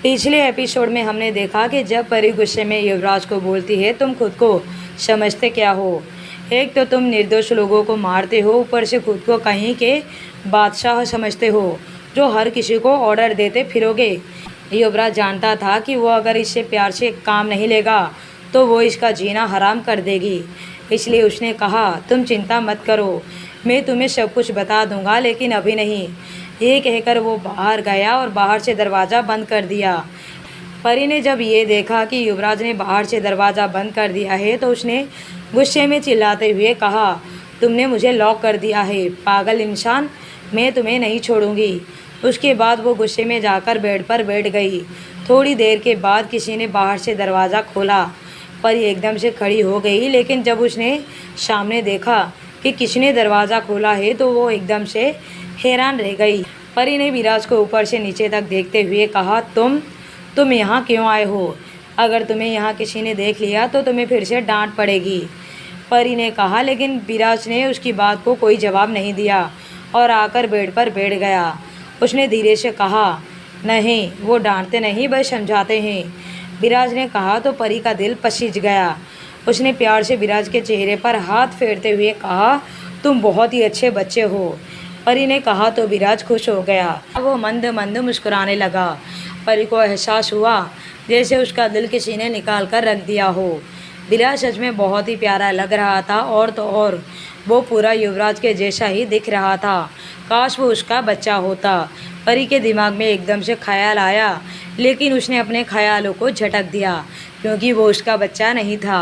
पिछले एपिसोड में हमने देखा कि जब परी गुस्से में युवराज को बोलती है, तुम खुद को समझते क्या हो? एक तो तुम निर्दोष लोगों को मारते हो, ऊपर से खुद को कहीं के बादशाह समझते हो जो हर किसी को ऑर्डर देते फिरोगे। युवराज जानता था कि वो अगर इससे प्यार से काम नहीं लेगा तो वो इसका जीना हराम कर देगी। इसलिए उसने कहा, तुम चिंता मत करो, मैं तुम्हें सब कुछ बता दूंगा, लेकिन अभी नहीं। ये कहकर वो बाहर गया और बाहर से दरवाज़ा बंद कर दिया। परी ने जब ये देखा कि युवराज ने बाहर से दरवाज़ा बंद कर दिया है तो उसने गुस्से में चिल्लाते हुए कहा, तुमने मुझे लॉक कर दिया है, पागल इंसान, मैं तुम्हें नहीं छोड़ूंगी। उसके बाद वो गुस्से में जाकर बेड पर बैठ गई। थोड़ी देर के बाद किसी ने बाहर से दरवाज़ा खोला। परी एकदम से खड़ी हो गई, लेकिन जब उसने सामने देखा कि किसने दरवाज़ा खोला है तो वो एकदम से हैरान रह गई। परी ने विराज को ऊपर से नीचे तक देखते हुए कहा, तुम यहाँ क्यों आए हो? अगर तुम्हें यहाँ किसी ने देख लिया तो तुम्हें फिर से डांट पड़ेगी, परी ने कहा। लेकिन विराज ने उसकी बात को कोई जवाब नहीं दिया और आकर बेड पर बैठ गया। उसने धीरे से कहा, नहीं, वो डांटते नहीं, बस समझाते हैं। विराज ने कहा तो परी का दिल पसीज गया। उसने प्यार से विराज के चेहरे पर हाथ फेरते हुए कहा, तुम बहुत ही अच्छे बच्चे हो। परी ने कहा तो विराज खुश हो गया। वो मंद मंद मुस्कुराने लगा। परी को एहसास हुआ जैसे उसका दिल किसी ने निकाल कर रख दिया हो। विराज सच में बहुत ही प्यारा लग रहा था, और तो और वो पूरा युवराज के जैसा ही दिख रहा था। काश वो उसका बच्चा होता। परी के दिमाग में एकदम से ख्याल आया, लेकिन उसने अपने ख्यालों को झटक दिया क्योंकि वो उसका बच्चा नहीं था।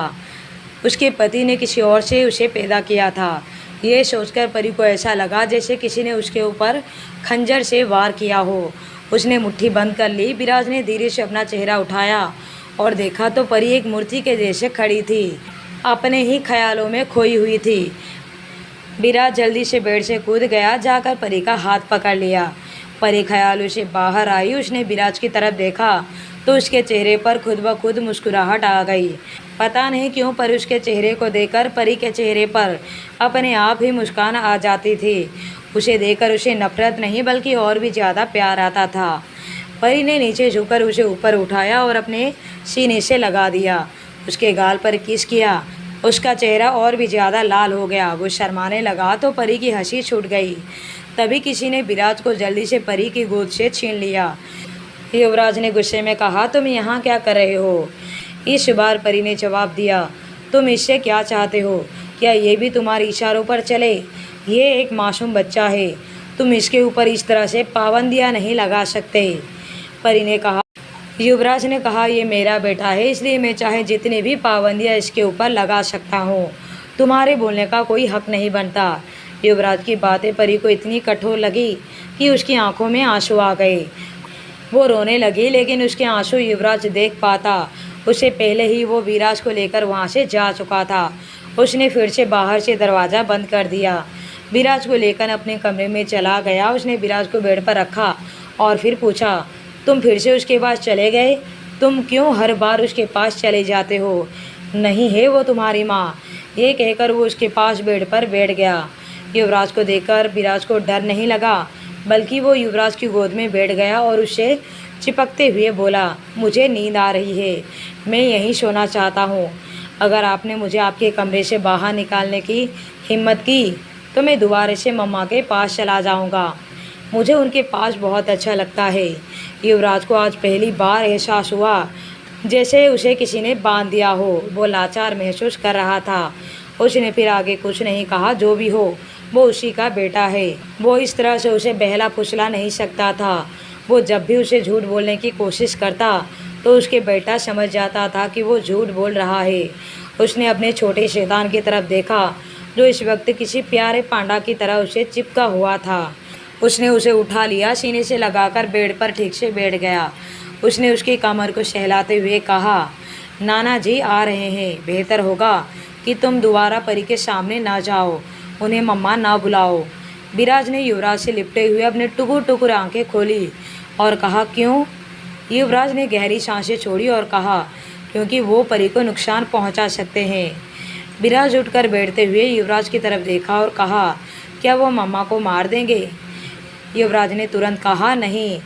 उसके पति ने किसी और से उसे पैदा किया था। ये सोचकर परी को ऐसा लगा जैसे किसी ने उसके ऊपर खंजर से वार किया हो। उसने मुट्ठी बंद कर ली। विराज ने धीरे से अपना चेहरा उठाया और देखा तो परी एक मूर्ति के जैसे खड़ी थी, अपने ही ख्यालों में खोई हुई थी। विराज जल्दी से बेड से कूद गया, जाकर परी का हाथ पकड़ लिया। परी ख्यालों से बाहर आई। उसने विराज की तरफ देखा तो उसके चेहरे पर खुद ब खुद मुस्कुराहट आ गई। पता नहीं क्यों पर उसके चेहरे को देखकर परी के चेहरे पर अपने आप ही मुस्कान आ जाती थी। उसे देखकर उसे नफरत नहीं बल्कि और भी ज़्यादा प्यार आता था। परी ने नीचे झुककर उसे ऊपर उठाया और अपने सीने से लगा दिया। उसके गाल पर किस किया। उसका चेहरा और भी ज़्यादा लाल हो गया। वो शर्माने लगा तो परी की हंसी छूट गई। तभी किसी ने विराज को जल्दी से परी की गोद से छीन लिया। युवराज ने गुस्से में कहा, तुम यहाँ क्या कर रहे हो? इस बार परी ने जवाब दिया, तुम इससे क्या चाहते हो? क्या ये भी तुम्हारे इशारों पर चले? ये एक मासूम बच्चा है, तुम इसके ऊपर इस तरह से पाबंदियाँ नहीं लगा सकते, परी ने कहा। युवराज ने कहा, ये मेरा बेटा है, इसलिए मैं चाहे जितनी भी पाबंदियाँ इसके ऊपर लगा सकता हूँ, तुम्हारे बोलने का कोई हक नहीं बनता। युवराज की बातें परी को इतनी कठोर लगी कि उसकी आंखों में आंसू आ गए। वो रोने लगी, लेकिन उसके आंसू युवराज देख पाता। उससे पहले ही वो विराज को लेकर वहाँ से जा चुका था। उसने फिर से बाहर से दरवाज़ा बंद कर दिया। विराज को लेकर अपने कमरे में चला गया। उसने विराज को बेड पर रखा और फिर पूछा, तुम फिर से उसके पास चले गए? तुम क्यों हर बार उसके पास चले जाते हो? नहीं है वो तुम्हारी माँ। ये कहकर वो उसके पास बेड पर बैठ गया। युवराज को देखकर विराज को डर नहीं लगा, बल्कि वो युवराज की गोद में बैठ गया और उससे चिपकते हुए बोला, मुझे नींद आ रही है, मैं यहीं सोना चाहता हूँ। अगर आपने मुझे आपके कमरे से बाहर निकालने की हिम्मत की तो मैं दोबारा से मम्मा के पास चला जाऊँगा। मुझे उनके पास बहुत अच्छा लगता है। युवराज को आज पहली बार एहसास हुआ जैसे उसे किसी ने बांध दिया हो। वो लाचार महसूस कर रहा था। उसने फिर आगे कुछ नहीं कहा। जो भी हो, वो उसी का बेटा है। वो इस तरह से उसे बहला फुसला नहीं सकता था। वो जब भी उसे झूठ बोलने की कोशिश करता तो उसके बेटा समझ जाता था कि वो झूठ बोल रहा है। उसने अपने छोटे शैतान की तरफ देखा जो इस वक्त किसी प्यारे पांडा की तरह उसे चिपका हुआ था। उसने उसे उठा लिया, सीने से लगाकर बेड पर ठीक से बैठ गया। उसने उसकी कमर को सहलाते हुए कहा, नाना जी आ रहे हैं, बेहतर होगा कि तुम दोबारा परी के सामने ना जाओ, उन्हें मम्मा ना बुलाओ। विराज ने युवराज से लिपटे हुए अपने टुकुर टुकुर आंखें खोली और कहा, क्यों? युवराज ने गहरी सांसें छोड़ी और कहा, क्योंकि वो परी को नुकसान पहुंचा सकते हैं। विराज उठकर बैठते हुए युवराज की तरफ देखा और कहा, क्या वो मम्मा को मार देंगे? युवराज ने तुरंत कहा, नहीं,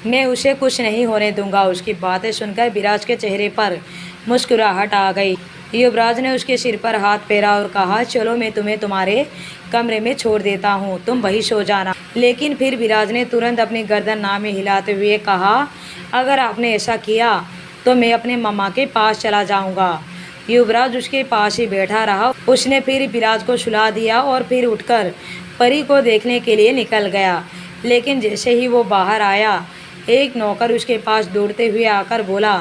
मैं उसे कुछ नहीं होने दूंगा। उसकी बातें सुनकर विराज के चेहरे पर मुस्कुराहट आ गई। युवराज ने उसके सिर पर हाथ फेरा और कहा, चलो मैं तुम्हें तुम्हारे कमरे में छोड़ देता हूँ, तुम वहीं सो जाना। लेकिन फिर विराज ने तुरंत अपनी गर्दन ना में हिलाते हुए कहा, अगर आपने ऐसा किया तो मैं अपने मम्मा के पास चला जाऊँगा। युवराज उसके पास ही बैठा रहा। उसने फिर विराज को सुला दिया और फिर उठकर परी को देखने के लिए निकल गया। लेकिन जैसे ही वो बाहर आया, एक नौकर उसके पास दौड़ते हुए आकर बोला,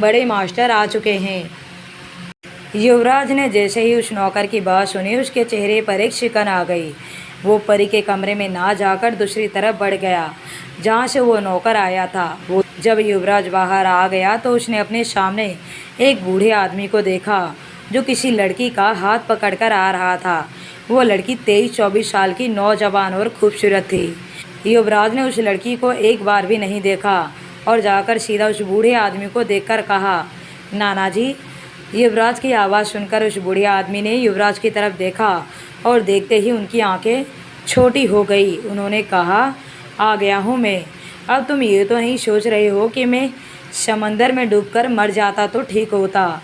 बड़े मास्टर आ चुके हैं। युवराज ने जैसे ही उस नौकर की बात सुनी, उसके चेहरे पर एक शिकन आ गई। वो परी के कमरे में ना जाकर दूसरी तरफ बढ़ गया जहाँ से वो नौकर आया था। वो जब युवराज बाहर आ गया तो उसने अपने सामने एक बूढ़े आदमी को देखा जो किसी लड़की का हाथ पकड़कर आ रहा था। वो लड़की 23-24 साल की नौजवान और खूबसूरत थी। युवराज ने उस लड़की को एक बार भी नहीं देखा और जाकर सीधा उस बूढ़े आदमी को देखकर कहा, नाना जी। युवराज की आवाज़ सुनकर उस बूढ़े आदमी ने युवराज की तरफ देखा और देखते ही उनकी आंखें छोटी हो गई। उन्होंने कहा, आ गया हूँ मैं। अब तुम ये तो नहीं सोच रहे हो कि मैं समंदर में डूबकर मर जाता तो ठीक होता?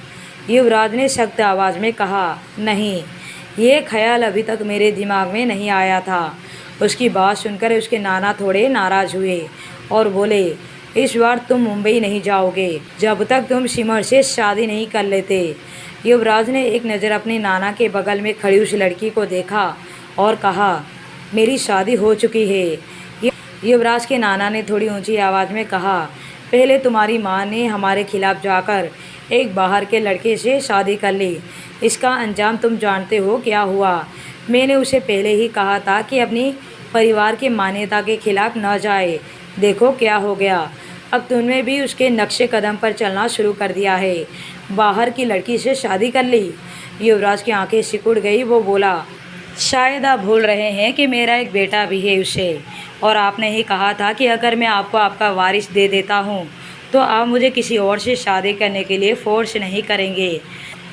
युवराज ने सख्त आवाज़ में कहा, नहीं, ये ख्याल अभी तक मेरे दिमाग में नहीं आया था। उसकी बात सुनकर उसके नाना थोड़े नाराज़ हुए और बोले, इस बार तुम मुंबई नहीं जाओगे जब तक तुम सिमर से शादी नहीं कर लेते। युवराज ने एक नज़र अपने नाना के बगल में खड़ी उस लड़की को देखा और कहा, मेरी शादी हो चुकी है। युवराज के नाना ने थोड़ी ऊंची आवाज़ में कहा, पहले तुम्हारी माँ ने हमारे खिलाफ जाकर एक बाहर के लड़के से शादी कर ली। इसका अंजाम तुम जानते हो क्या हुआ। मैंने उसे पहले ही कहा था कि अपनी परिवार की मान्यता के खिलाफ न जाए। देखो क्या हो गया। अब तुमने भी उसके नक्शे कदम पर चलना शुरू कर दिया है। बाहर की लड़की से शादी कर ली। युवराज की आंखें सिकुड़ गई। वो बोला, शायद आप भूल रहे हैं कि मेरा एक बेटा भी है उसे, और आपने ही कहा था कि अगर मैं आपको आपका वारिस दे देता हूँ तो आप मुझे किसी और से शादी करने के लिए फोर्स नहीं करेंगे।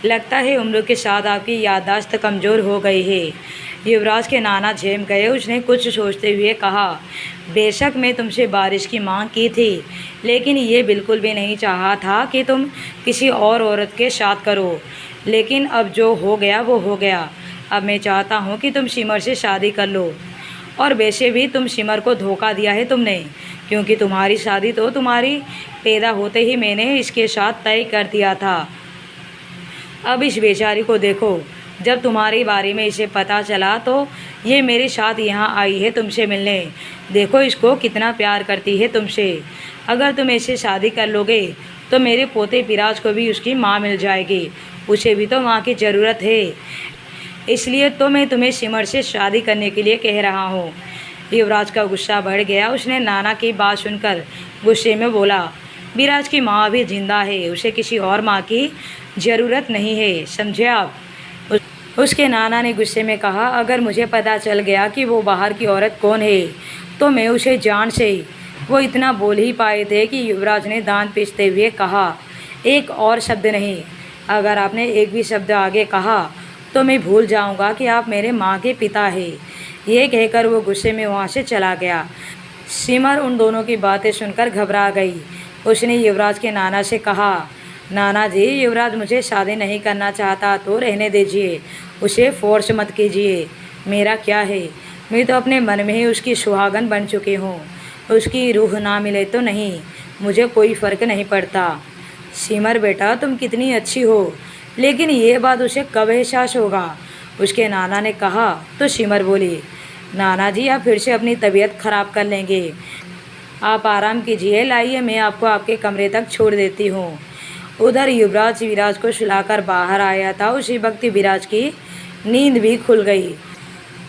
लगता है उम्र के साथ आपकी याददाश्त कमज़ोर हो गई है। युवराज के नाना झेम गए। उसने कुछ सोचते हुए कहा, बेशक मैं तुमसे बारिश की मांग की थी, लेकिन ये बिल्कुल भी नहीं चाहा था कि तुम किसी और औरत के साथ करो। लेकिन अब जो हो गया वो हो गया। अब मैं चाहता हूँ कि तुम सिमर से शादी कर लो। और वैसे भी तुम सिमर को धोखा दिया है तुमने, क्योंकि तुम्हारी शादी तो तुम्हारी पैदा होते ही मैंने इसके साथ तय कर दिया था। अब इस बेचारी को देखो। जब तुम्हारे बारे में इसे पता चला तो ये मेरे साथ यहाँ आई है तुमसे मिलने। देखो इसको कितना प्यार करती है तुमसे। अगर तुम ऐसे शादी कर लोगे तो मेरे पोते विराज को भी उसकी माँ मिल जाएगी। उसे भी तो माँ की ज़रूरत है। इसलिए तो मैं तुम्हें सिमर से शादी करने के लिए कह रहा हूँ। युवराज का गुस्सा बढ़ गया। उसने नाना की बात सुनकर गुस्से में बोला, विराज की माँ अभी जिंदा है, उसे किसी और माँ की ज़रूरत नहीं है, समझे आप? उसके नाना ने गुस्से में कहा, अगर मुझे पता चल गया कि वो बाहर की औरत कौन है तो मैं उसे जान से। वो इतना बोल ही पाए थे कि युवराज ने दांत पीसते हुए कहा, एक और शब्द नहीं। अगर आपने एक भी शब्द आगे कहा तो मैं भूल जाऊंगा कि आप मेरे माँ के पिता हैं। ये कहकर वो गुस्से में वहाँ से चला गया। सिमर उन दोनों की बातें सुनकर घबरा गई। उसने युवराज के नाना से कहा, नाना जी, युवराज मुझे शादी नहीं करना चाहता तो रहने दीजिए, उसे फोर्स मत कीजिए। मेरा क्या है, मैं तो अपने मन में ही उसकी सुहागन बन चुकी हूँ। उसकी रूह ना मिले तो नहीं, मुझे कोई फ़र्क नहीं पड़ता। सिमर बेटा, तुम कितनी अच्छी हो, लेकिन ये बात उसे कब एहसास होगा? उसके नाना ने कहा तो सिमर बोली, नाना जी आप फिर से अपनी तबीयत ख़राब कर लेंगे। आप आराम कीजिए, लाइए मैं आपको आपके कमरे तक छोड़ देती हूँ। उधर युवराज विराज को सुलाकर बाहर आया था। उसी वक्त विराज की नींद भी खुल गई।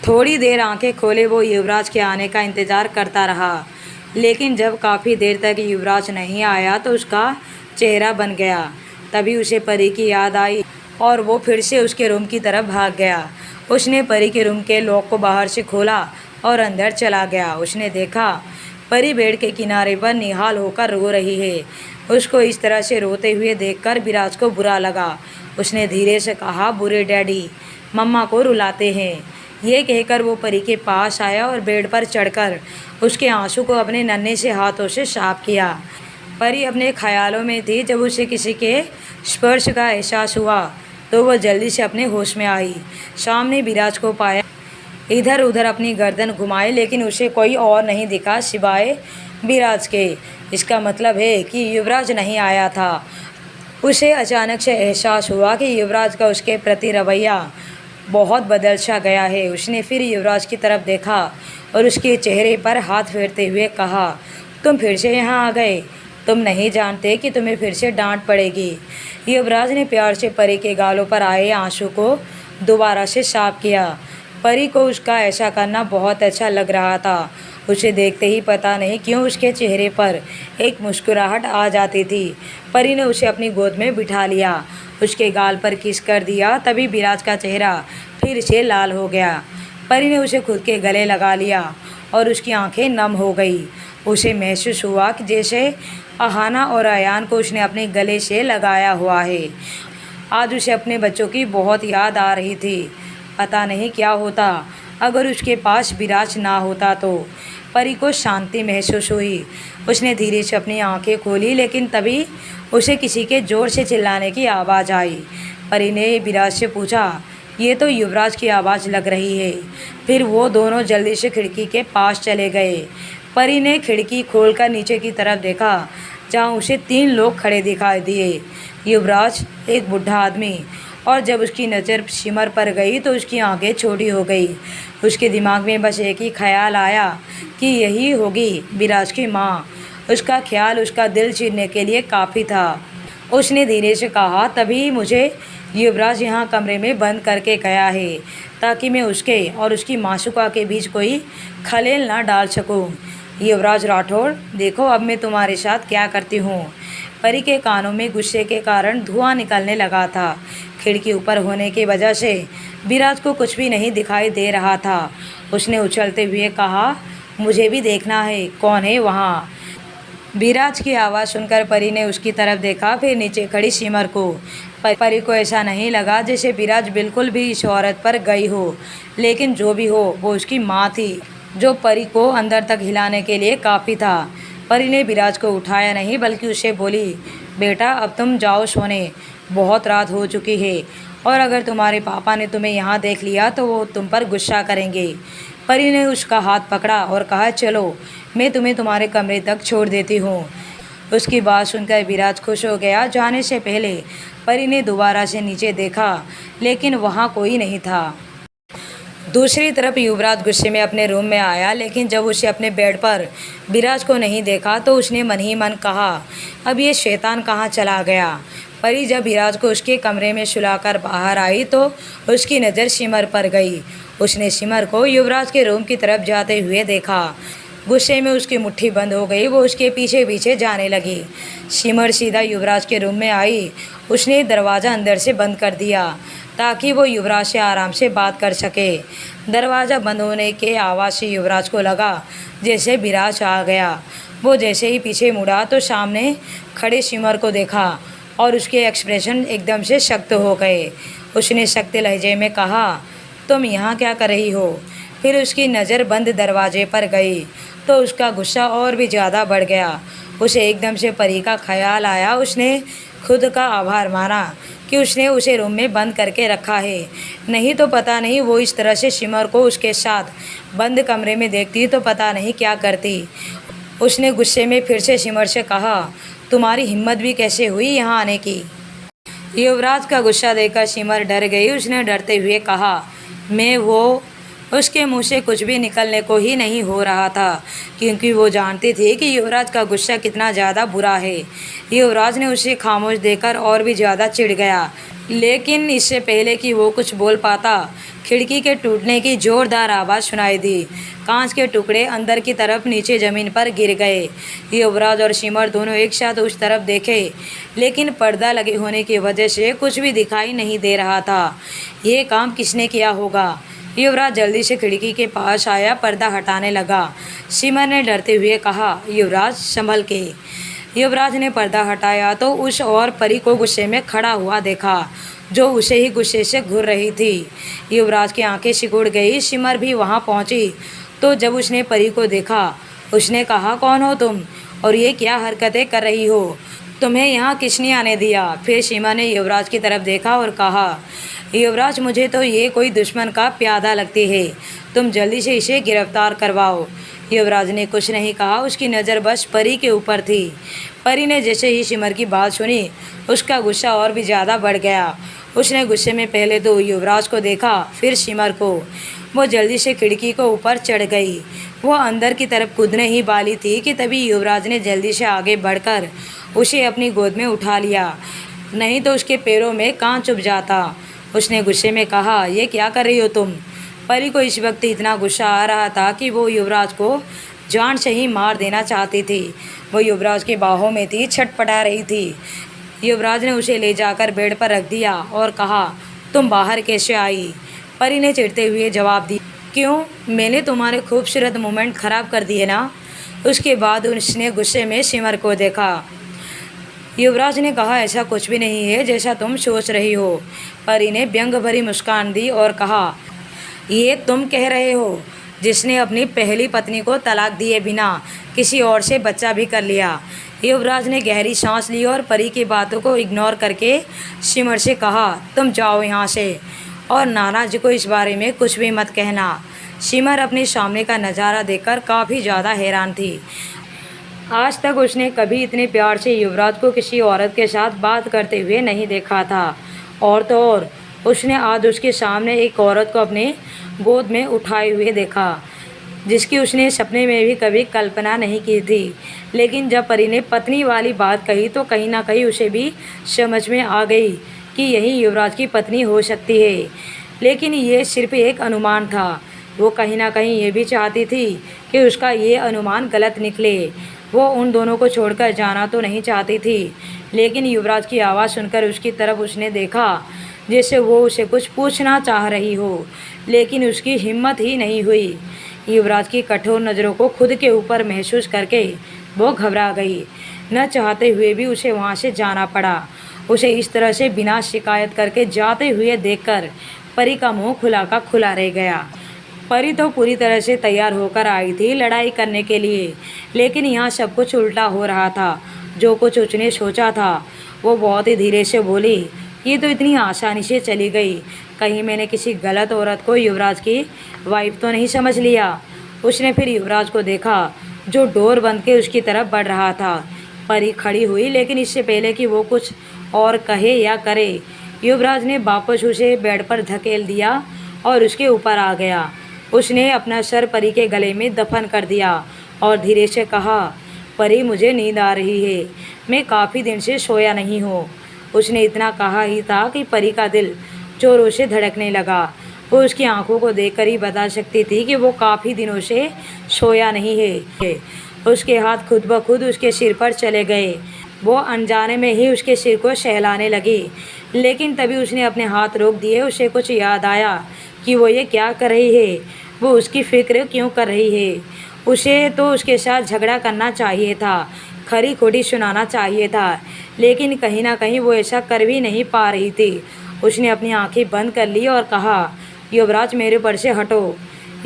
थोड़ी देर आंखें खोले वो युवराज के आने का इंतज़ार करता रहा, लेकिन जब काफ़ी देर तक युवराज नहीं आया तो उसका चेहरा बन गया। तभी उसे परी की याद आई और वो फिर से उसके रूम की तरफ भाग गया। उसने परी के रूम के लॉक को बाहर से खोला और अंदर चला गया। उसने देखा परी बेड के किनारे पर निहाल होकर रो रही है। उसको इस तरह से रोते हुए देखकर विराज को बुरा लगा। उसने धीरे से कहा, बुरे डैडी मम्मा को रुलाते हैं। ये कहकर वो परी के पास आया और बेड पर चढ़कर उसके आंसू को अपने नन्हे से हाथों से साफ किया। परी अपने ख्यालों में थी। जब उसे किसी के स्पर्श का एहसास हुआ तो वह जल्दी से अपने होश में आई। सामने विराज को पाया। इधर उधर अपनी गर्दन घुमाई लेकिन उसे कोई और नहीं दिखा सिवाय विराज के। इसका मतलब है कि युवराज नहीं आया था। उसे अचानक से एहसास हुआ कि युवराज का उसके प्रति रवैया बहुत बदल सा गया है। उसने फिर युवराज की तरफ देखा और उसके चेहरे पर हाथ फेरते हुए कहा, तुम फिर से यहाँ आ गए? तुम नहीं जानते कि तुम्हें फिर से डांट पड़ेगी। युवराज ने प्यार से परी के गालों पर आए आंसू को दोबारा से साफ किया। परी को उसका ऐसा करना बहुत अच्छा लग रहा था। उसे देखते ही पता नहीं क्यों उसके चेहरे पर एक मुस्कुराहट आ जाती थी। परी ने उसे अपनी गोद में बिठा लिया, उसके गाल पर किस कर दिया। तभी विराज का चेहरा फिर से लाल हो गया। परी ने उसे खुद के गले लगा लिया और उसकी आंखें नम हो गई। उसे महसूस हुआ कि जैसे अहाना और अयान को उसने अपने गले से लगाया हुआ है। आज उसे अपने बच्चों की बहुत याद आ रही थी। पता नहीं क्या होता अगर उसके पास विराज ना होता तो। परी को शांति महसूस हुई। उसने धीरे से अपनी आंखें खोली लेकिन तभी उसे किसी के ज़ोर से चिल्लाने की आवाज़ आई। परी ने विराज से पूछा, ये तो युवराज की आवाज़ लग रही है। फिर वो दोनों जल्दी से खिड़की के पास चले गए। परी ने खिड़की खोलकर नीचे की तरफ देखा जहाँ उसे 3 लोग खड़े दिखाई दिए। युवराज, एक बूढ़ा आदमी, और जब उसकी नज़र सिमर पर गई तो उसकी आंखें छोटी हो गई। उसके दिमाग में बस एक ही ख्याल आया कि यही होगी विराज की माँ। उसका ख्याल उसका दिल चीरने के लिए काफ़ी था। उसने धीरे से कहा, तभी मुझे युवराज यहाँ कमरे में बंद करके गया है ताकि मैं उसके और उसकी मासूका के बीच कोई खलेल ना डाल सकूँ। युवराज राठौड़, देखो अब मैं तुम्हारे साथ क्या करती हूँ। परी के कानों में गुस्से के कारण धुआं निकलने लगा था। खिड़की ऊपर होने की वजह से विराज को कुछ भी नहीं दिखाई दे रहा था। उसने उछलते हुए कहा, मुझे भी देखना है, कौन है वहाँ। विराज की आवाज़ सुनकर परी ने उसकी तरफ देखा, फिर नीचे खड़ी सिमर को। परी को ऐसा नहीं लगा जैसे विराज बिल्कुल भी इस औरत पर गई हो, लेकिन जो भी हो वो उसकी माँ थी, जो परी को अंदर तक हिलाने के लिए काफ़ी था। परी ने विराज को उठाया नहीं बल्कि उसे बोली, बेटा अब तुम जाओ सोने, बहुत रात हो चुकी है और अगर तुम्हारे पापा ने तुम्हें यहाँ देख लिया तो वो तुम पर गुस्सा करेंगे। परी ने उसका हाथ पकड़ा और कहा, चलो मैं तुम्हें तुम्हारे कमरे तक छोड़ देती हूँ। उसकी बात सुनकर विराज खुश हो गया। जाने से पहले परी ने दोबारा से नीचे देखा लेकिन वहाँ कोई नहीं था। दूसरी तरफ युवराज गुस्से में अपने रूम में आया, लेकिन जब उसे अपने बेड पर विराज को नहीं देखा तो उसने मन ही मन कहा, अब ये शैतान कहाँ चला गया। परी जब विराज को उसके कमरे में सुलाकर बाहर आई तो उसकी नज़र सिमर पर गई। उसने सिमर को युवराज के रूम की तरफ जाते हुए देखा। गुस्से में उसकी मुट्ठी बंद हो गई। वो उसके पीछे पीछे जाने लगी। सिमर सीधा युवराज के रूम में आई। उसने दरवाज़ा अंदर से बंद कर दिया ताकि वो युवराज से आराम से बात कर सके। दरवाज़ा बंद होने के आवाज़ से युवराज को लगा जैसे विराज आ गया। वो जैसे ही पीछे मुड़ा तो सामने खड़े सिमर को देखा और उसके एक्सप्रेशन एकदम से सख्त हो गए। उसने सख्त लहजे में कहा, तुम यहाँ क्या कर रही हो। फिर उसकी नज़र बंद दरवाजे पर गई तो उसका गुस्सा और भी ज़्यादा बढ़ गया। उसे एकदम से परी का ख्याल आया। उसने खुद का आभार माना कि उसने उसे रूम में बंद करके रखा है, नहीं तो पता नहीं वो इस तरह से सिमर को उसके साथ बंद कमरे में देखती तो पता नहीं क्या करती। उसने गुस्से में फिर से सिमर से कहा, तुम्हारी हिम्मत भी कैसे हुई यहाँ आने की। युवराज का गुस्सा देखकर सिमर डर गई। उसने डरते हुए कहा, मैं वो। उसके मुंह से कुछ भी निकलने को ही नहीं हो रहा था क्योंकि वो जानती थी कि युवराज का गुस्सा कितना ज़्यादा बुरा है। युवराज ने उसे खामोश देखकर और भी ज़्यादा चिढ़ गया, लेकिन इससे पहले कि वो कुछ बोल पाता खिड़की के टूटने की ज़ोरदार आवाज़ सुनाई दी। कांच के टुकड़े अंदर की तरफ नीचे ज़मीन पर गिर गए। युवराज और सिमर दोनों एक साथ उस तरफ देखे, लेकिन पर्दा लगे होने की वजह से कुछ भी दिखाई नहीं दे रहा था। ये काम किसने किया होगा। युवराज जल्दी से खिड़की के पास आया, पर्दा हटाने लगा। सिमर ने डरते हुए कहा, युवराज संभल के। युवराज ने पर्दा हटाया तो उस और परी को गुस्से में खड़ा हुआ देखा, जो उसे ही गुस्से से घूर रही थी। युवराज की आंखें सिकुड़ गई। शिमर भी वहां पहुंची तो जब उसने परी को देखा, उसने कहा, कौन हो तुम और ये क्या हरकतें कर रही हो? तुम्हें यहाँ किसने आने दिया? फिर शिमर ने युवराज की तरफ देखा और कहा, युवराज, मुझे तो ये कोई दुश्मन का प्यादा लगती है। तुम जल्दी से इसे गिरफ्तार करवाओ। युवराज ने कुछ नहीं कहा। उसकी नज़र बस परी के ऊपर थी। परी ने जैसे ही शिमर की बात सुनी, उसका गुस्सा और भी ज़्यादा बढ़ गया। उसने गुस्से में पहले तो युवराज को देखा, फिर शिमर को। वो जल्दी से खिड़की को ऊपर चढ़ गई। वो अंदर की तरफ कूदने ही वाली थी कि तभी युवराज ने जल्दी से आगे बढ़कर उसे अपनी गोद में उठा लिया, नहीं तो उसके पैरों में कांच चुभ जाता। उसने गुस्से में कहा, ये क्या कर रही हो तुम? परी को इस वक्त इतना गुस्सा आ रहा था कि वो युवराज को जान से ही मार देना चाहती थी। वो युवराज की बाहों में थी, छटपटा रही थी। युवराज ने उसे ले जाकर बेड पर रख दिया और कहा, तुम बाहर कैसे आई? परी ने चिढ़ते हुए जवाब दिया, क्यों? मैंने तुम्हारे खूबसूरत मोमेंट ख़राब कर दिए ना? उसके बाद उसने गुस्से में शिमर को देखा। युवराज ने कहा, ऐसा कुछ भी नहीं है जैसा तुम सोच रही हो। परी ने व्यंग भरी मुस्कान दी और कहा, ये तुम कह रहे हो जिसने अपनी पहली पत्नी को तलाक दिए बिना किसी और से बच्चा भी कर लिया। युवराज ने गहरी सांस ली और परी की बातों को इग्नोर करके शिमर से कहा, तुम जाओ यहाँ से और नाना जी को इस बारे में कुछ भी मत कहना। शिमर अपने सामने का नज़ारा देखकर काफ़ी ज़्यादा हैरान थी। आज तक उसने कभी इतने प्यार से युवराज को किसी औरत के साथ बात करते हुए नहीं देखा था। और तो और उसने आज उसके सामने एक औरत को अपने गोद में उठाए हुए देखा, जिसकी उसने सपने में भी कभी कल्पना नहीं की थी। लेकिन जब परी ने पत्नी वाली बात कही तो कहीं ना कहीं उसे भी समझ में आ गई कि यही युवराज की पत्नी हो सकती है। लेकिन ये सिर्फ एक अनुमान था। वो कहीं ना कहीं ये भी चाहती थी कि उसका ये अनुमान गलत निकले। वो उन दोनों को छोड़कर जाना तो नहीं चाहती थी, लेकिन युवराज की आवाज़ सुनकर उसकी तरफ उसने देखा, जैसे वो उसे कुछ पूछना चाह रही हो, लेकिन उसकी हिम्मत ही नहीं हुई। युवराज की कठोर नज़रों को खुद के ऊपर महसूस करके वो घबरा गई। न चाहते हुए भी उसे वहाँ से जाना पड़ा। उसे इस तरह से बिना शिकायत करके जाते हुए देखकर परी का मुंह खुला का खुला रह गया। परी तो पूरी तरह से तैयार होकर आई थी लड़ाई करने के लिए, लेकिन यहाँ सब कुछ उल्टा हो रहा था। जो कुछ उसने सोचा था वो बहुत ही धीरे से बोली, ये तो इतनी आसानी से चली गई। कहीं मैंने किसी गलत औरत को युवराज की वाइफ तो नहीं समझ लिया? उसने फिर युवराज को देखा, जो डोर बंद के उसकी तरफ बढ़ रहा था। परी खड़ी हुई, लेकिन इससे पहले कि वो कुछ और कहे या करे, युवराज ने वापस उसे बेड पर धकेल दिया और उसके ऊपर आ गया। उसने अपना सर परी के गले में दफन कर दिया और धीरे से कहा, परी, मुझे नींद आ रही है, मैं काफ़ी दिन से सोया नहीं हूँ। उसने इतना कहा ही था कि परी का दिल जोरों से धड़कने लगा। वो उसकी आंखों को देखकर ही बता सकती थी कि वो काफ़ी दिनों से सोया नहीं है। उसके हाथ खुद ब खुद उसके सिर पर चले गए। वो अनजाने में ही उसके सिर को सहलाने लगी, लेकिन तभी उसने अपने हाथ रोक दिए। उसे कुछ याद आया कि वो ये क्या कर रही है, वो उसकी फ़िक्र क्यों कर रही है। उसे तो उसके साथ झगड़ा करना चाहिए था, खरी खोटी सुनाना चाहिए था, लेकिन कहीं ना कहीं वो ऐसा कर भी नहीं पा रही थी। उसने अपनी आंखें बंद कर ली और कहा, युवराज, मेरे पर से हटो।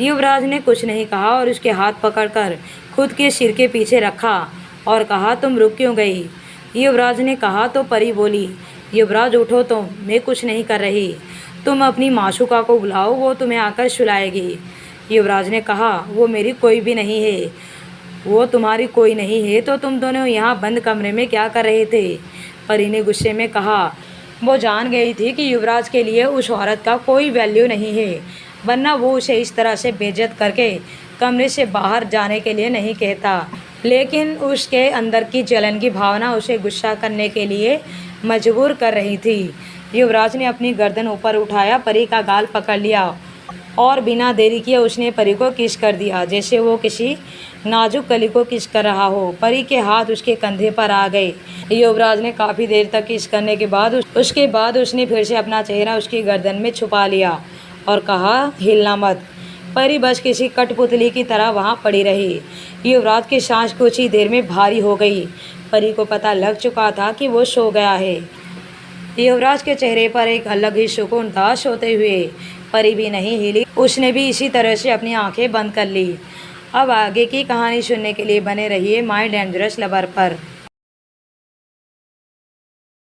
युवराज ने कुछ नहीं कहा और उसके हाथ पकड़कर खुद के सिर के पीछे रखा और कहा, तुम रुक क्यों गई? युवराज ने कहा तो परी बोली, युवराज उठो, तुम, मैं कुछ नहीं कर रही। तुम अपनी माशूका को बुलाओ, वो तुम्हें आकर सुलाएगी। युवराज ने कहा, वो मेरी कोई भी नहीं है। वो तुम्हारी कोई नहीं है तो तुम दोनों यहाँ बंद कमरे में क्या कर रहे थे? परी ने गुस्से में कहा। वो जान गई थी कि युवराज के लिए उस औरत का कोई वैल्यू नहीं है, वरना वो उसे इस तरह से बेइज्जत करके कमरे से बाहर जाने के लिए नहीं कहता। लेकिन उसके अंदर की जलन की भावना उसे गुस्सा करने के लिए मजबूर कर रही थी। युवराज ने अपनी गर्दन ऊपर उठाया, परी का गाल पकड़ लिया और बिना देरी किए उसने परी को किस कर दिया, जैसे वो किसी नाजुक कली को किस कर रहा हो। परी के हाथ उसके कंधे पर आ गए। युवराज ने काफ़ी देर तक किस करने के बाद उसके बाद उसने फिर से अपना चेहरा उसकी गर्दन में छुपा लिया और कहा, हिलना मत। परी बस किसी कठपुतली की तरह वहाँ पड़ी रही। युवराज की सांस कुछ ही देर में भारी हो गई। परी को पता लग चुका था कि वो सो गया है। युवराज के चेहरे पर एक अलग ही सुकून था। सोते हुए परी भी नहीं हिली, उसने भी इसी तरह से अपनी आंखें बंद कर ली। अब आगे की कहानी सुनने के लिए बने रहिए माय डेंजरस लवर पर।